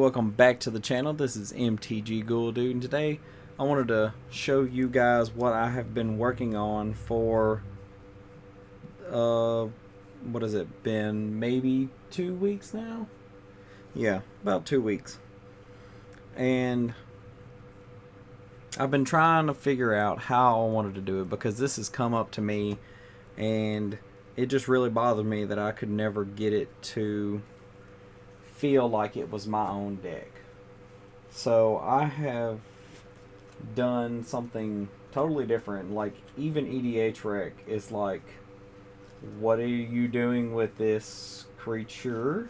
welcome back to the channel. This is MTG Ghoul Dude, and today I wanted to show you guys what I have been working on for what has it been, maybe 2 weeks now? Yeah, about 2 weeks. And I've been trying to figure out how I wanted to do it, because this has come up to me and it just really bothered me that I could never get it to feel like it was my own deck. So I have done something totally different. Like, even EDH Rec is like, what are you doing with this creature?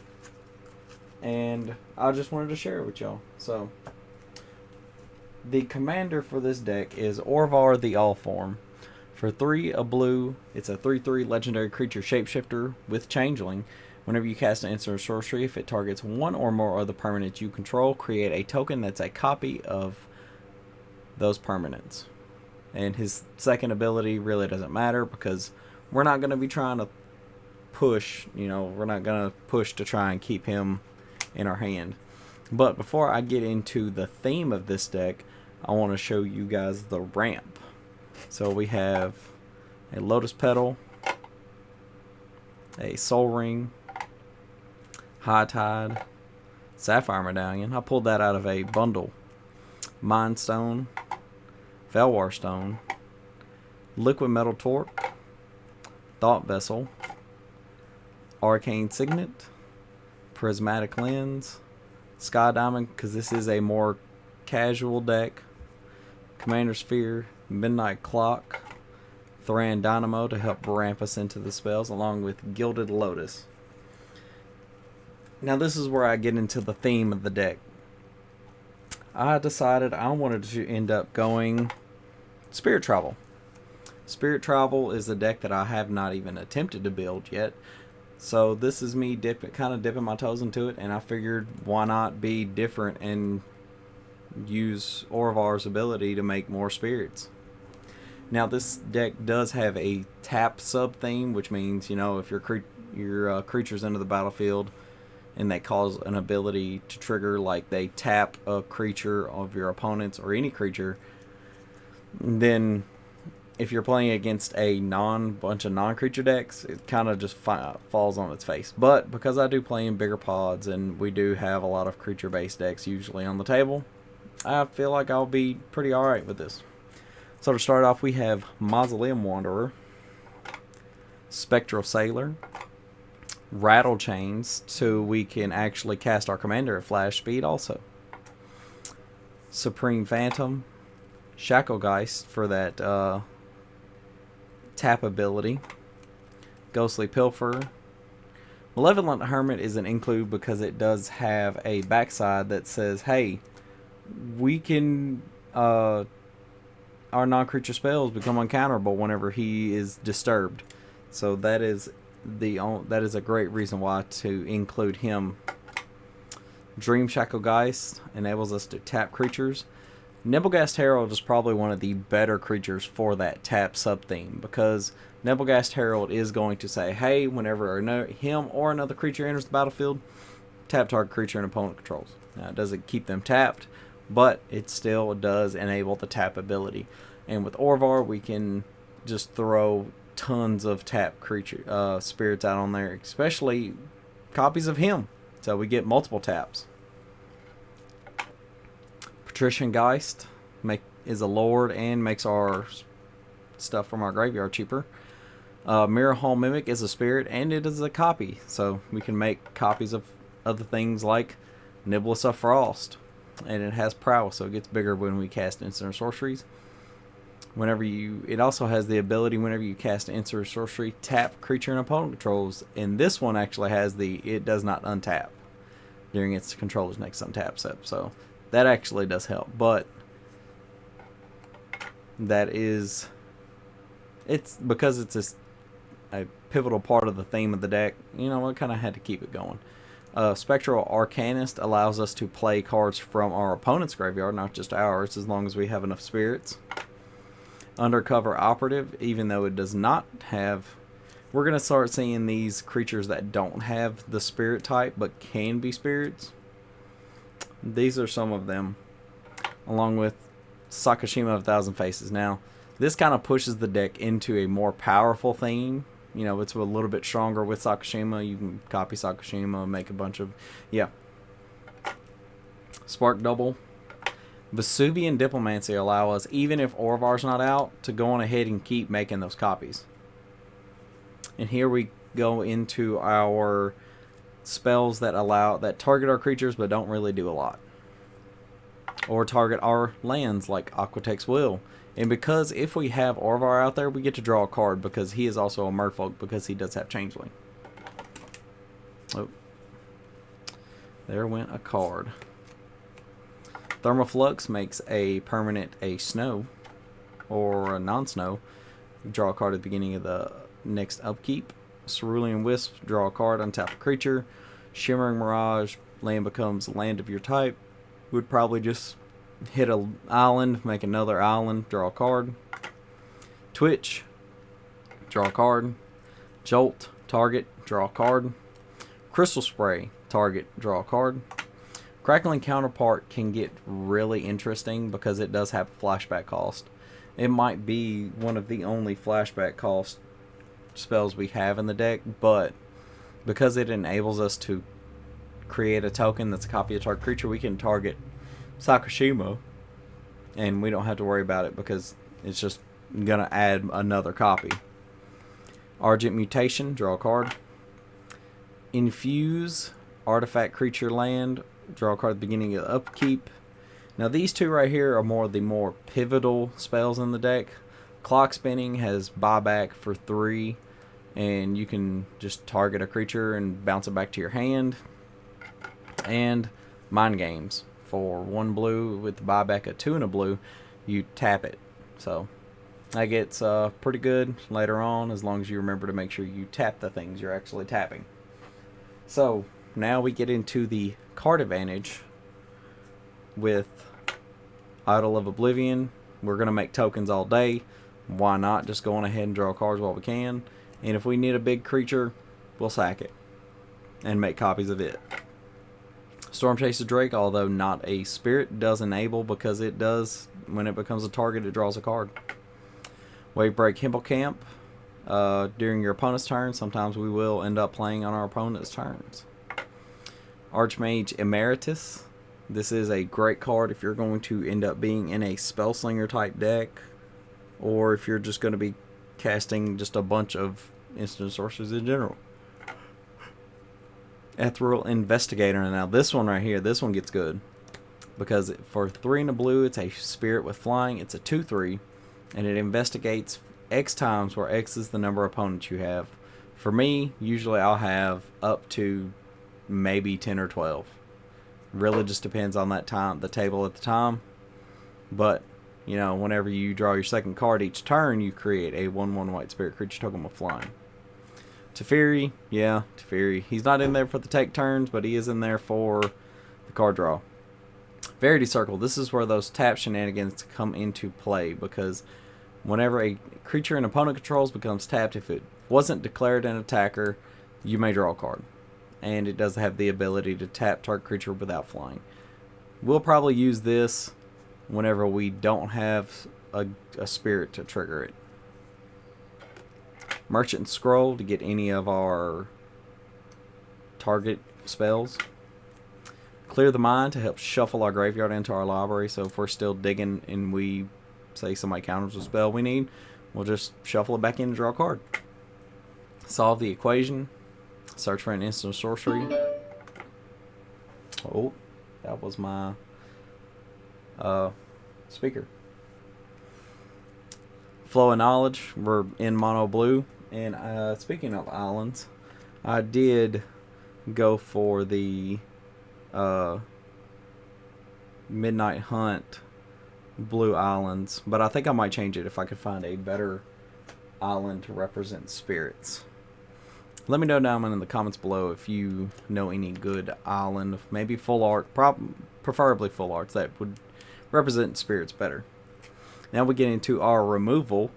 And I just wanted to share it with y'all. So the commander for this deck is Orvar the Allform. For 3 a blue, it's a 3/3 legendary creature shapeshifter with changeling. Whenever you cast an instant or sorcery, if it targets one or more of the permanents you control, create a token that's a copy of those permanents. And his second ability really doesn't matter, because we're not going to be trying to push, we're not going to push to try and keep him in our hand. But before I get into the theme of this deck, I want to show you guys the ramp. So we have a Lotus Petal, a Soul Ring, High Tide, Sapphire Medallion. I pulled that out of a bundle. Mind Stone, Felwar Stone, Liquid Metal Torque, Thought Vessel, Arcane Signet, Prismatic Lens, Sky Diamond, because this is a more casual deck, Commander Sphere, Midnight Clock, Thran Dynamo to help ramp us into the spells, along with Gilded Lotus. Now this is where I get into the theme of the deck. I decided I wanted to end up going Spirit Travel. Spirit Travel is a deck that I have not even attempted to build yet. So this is me kind of dipping my toes into it, and I figured why not be different and use Orvar's ability to make more spirits. Now this deck does have a tap sub theme, which means, if your creatures enter the battlefield and they cause an ability to trigger, like they tap a creature of your opponent's or any creature, then if you're playing against a bunch of non-creature decks, it kind of just falls on its face. But because I do play in bigger pods and we do have a lot of creature-based decks usually on the table, I feel like I'll be pretty alright with this. So to start off, we have Mausoleum Wanderer, Spectral Sailor, Rattle Chains, so we can actually cast our commander at flash speed also. Supreme Phantom, Shacklegeist for that tap ability, Ghostly Pilfer. Malevolent Hermit is an include because it does have a backside that says, hey, we can our non-creature spells become uncounterable whenever he is disturbed. So that is a great reason why to include him. Dream Shacklegeist enables us to tap creatures. Nebelgast Herald is probably one of the better creatures for that tap sub-theme, because Nebelgast Herald is going to say, hey, whenever him or another creature enters the battlefield, tap target creature and opponent controls. Now, it doesn't keep them tapped, but it still does enable the tap ability. And with Orvar, we can just throw tons of tap creature spirits out on there, especially copies of him, so we get multiple taps. Patrician Geist is a lord and makes our stuff from our graveyard cheaper. Mirror Hall Mimic is a spirit and it is a copy, so we can make copies of other things like Niblis of Frost, and it has prowess, so it gets bigger when we cast instant or sorceries. It also has the ability, whenever you cast an instant or sorcery, tap creature and opponent controls, and this one actually has it does not untap during its controller's next untap step, so that actually does help. But it's because it's a pivotal part of the theme of the deck, I kind of had to keep it going. Spectral Arcanist allows us to play cards from our opponent's graveyard, not just ours, as long as we have enough spirits. Undercover Operative, even though it does not have we're going to start seeing these creatures that don't have the spirit type but can be spirits. These are some of them, along with Sakashima of 1,000 Faces. Now, this kind of pushes the deck into a more powerful theme. You know, it's a little bit stronger with Sakashima. You can copy Sakashima, make a bunch of... Yeah. Spark Double. Vesuvian Diplomancy allow us, even if Orvar's not out, to go on ahead and keep making those copies. And here we go into our spells that target our creatures but don't really do a lot. Or target our lands like Aquatex will. And because if we have Orvar out there, we get to draw a card because he is also a Merfolk because he does have Changeling. Oh. There went a card. Thermoflux makes a permanent a snow or a non-snow. Draw a card at the beginning of the next upkeep. Cerulean Wisp, draw a card, untap a creature. Shimmering Mirage, land becomes land of your type. Would probably just hit an island, make another island, draw a card. Twitch, draw a card. Jolt, target, draw a card. Crystal Spray, target, draw a card. Crackling Counterpart can get really interesting because it does have a flashback cost. It might be one of the only flashback cost spells we have in the deck, but because it enables us to create a token that's a copy of target creature, we can target Sakashima and we don't have to worry about it because it's just gonna add another copy. Argent Mutation, draw a card. Infuse artifact creature land, draw a card at the beginning of the upkeep. Now these two right here are the more pivotal spells in the deck. Clock Spinning has buyback for 3, and you can just target a creature and bounce it back to your hand. And Mind Games for 1 blue with the buyback of 2 and a blue, you tap it. So that gets pretty good later on as long as you remember to make sure you tap the things you're actually tapping. So now we get into the card advantage with Idol of Oblivion. We're going to make tokens all day. Why not just go on ahead and draw cards while we can? And if we need a big creature, we'll sack it and make copies of it. Storm Chaser Drake, although not a spirit, does enable because it does, when it becomes a target, it draws a card. Wavebreak Hippocamp. During your opponent's turn, sometimes we will end up playing on our opponent's turns. Archmage Emeritus. This is a great card if you're going to end up being in a Spellslinger type deck, or if you're just going to be casting just a bunch of instant sorceries in general. Ethereal Investigator. Now this one right here, this one gets good because for 3 and a blue, it's a spirit with flying. It's a 2/3, and it investigates X times, where X is the number of opponents you have. For me, usually I'll have up to maybe 10 or 12. Really just depends on that time, the table at the time. But, you know, whenever you draw your second card each turn, you create a 1/1 white spirit creature token with flying. Teferi, yeah, Teferi. He's not in there for the take turns, but he is in there for the card draw. Verity Circle. This is where those tap shenanigans come into play, because whenever a creature an opponent controls becomes tapped, if it wasn't declared an attacker, you may draw a card. And it does have the ability to tap target creature without flying. We'll probably use this whenever we don't have a spirit to trigger it. Merchant Scroll to get any of our target spells. Clear the Mind to help shuffle our graveyard into our library. So if we're still digging and we say somebody counters a spell we need, we'll just shuffle it back in and draw a card. Solve the Equation. Search for an instant sorcery. Oh, that was my speaker. Flow of Knowledge. We're in mono blue. And speaking of islands, I did go for the Midnight Hunt blue islands, but I think I might change it if I could find a better island to represent spirits. Let me know down in the comments below if you know any good island, maybe full art, preferably full arts, that would represent spirits better. Now we get into our removal.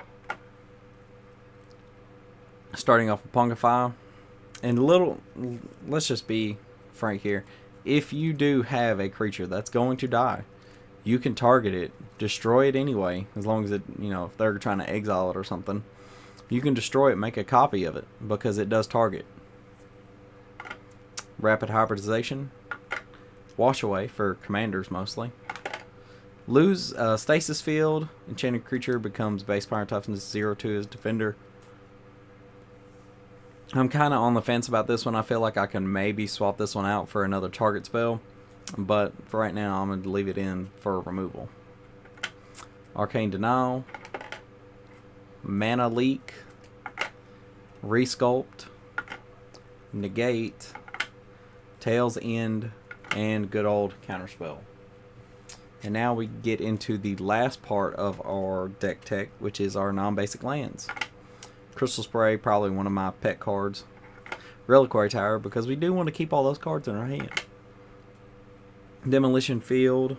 Starting off with Pungify. And let's just be frank here. if you do have a creature that's going to die, you can target it, destroy it anyway, as long as it, if they're trying to exile it or something, you can destroy it, make a copy of it, because it does target. Rapid hybridization, wash away for commanders mostly. Lose stasis field, enchanted creature becomes base power toughness 0 to his defender. I'm kind of on the fence about this one. I feel like I can maybe swap this one out for another target spell, but for right now I'm going to leave it in for removal. Arcane Denial, Mana Leak, Resculpt, Negate, Tail's End, and good old Counterspell. And now we get into the last part of our deck tech, which is our non-basic lands. Crystal Spray, probably one of my pet cards. Reliquary Tower, because we do want to keep all those cards in our hand. Demolition Field.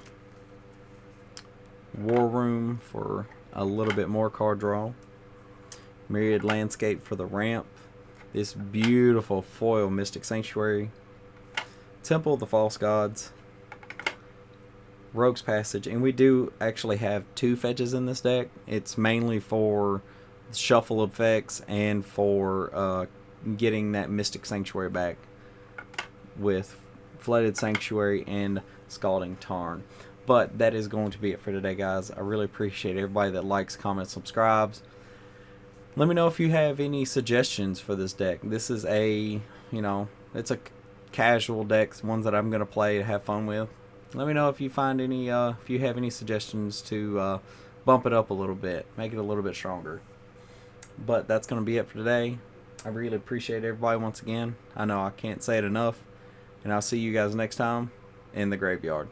War Room for a little bit more card draw. Myriad Landscape for the ramp. This beautiful foil Mystic Sanctuary. Temple of the False Gods. Rogue's Passage, and we do actually have 2 fetches in this deck. It's mainly for shuffle effects and for getting that Mystic Sanctuary back with Flooded Sanctuary and Scalding Tarn. But that is going to be it for today, guys. I really appreciate everybody that likes, comments, subscribes. Let me know if you have any suggestions for this deck. This is a, it's a casual deck, ones that I'm going to play to have fun with. Let me know if you find any, if you have any suggestions to bump it up a little bit, make it a little bit stronger. But that's going to be it for today. I really appreciate everybody once again. I know I can't say it enough. And I'll see you guys next time in the graveyard.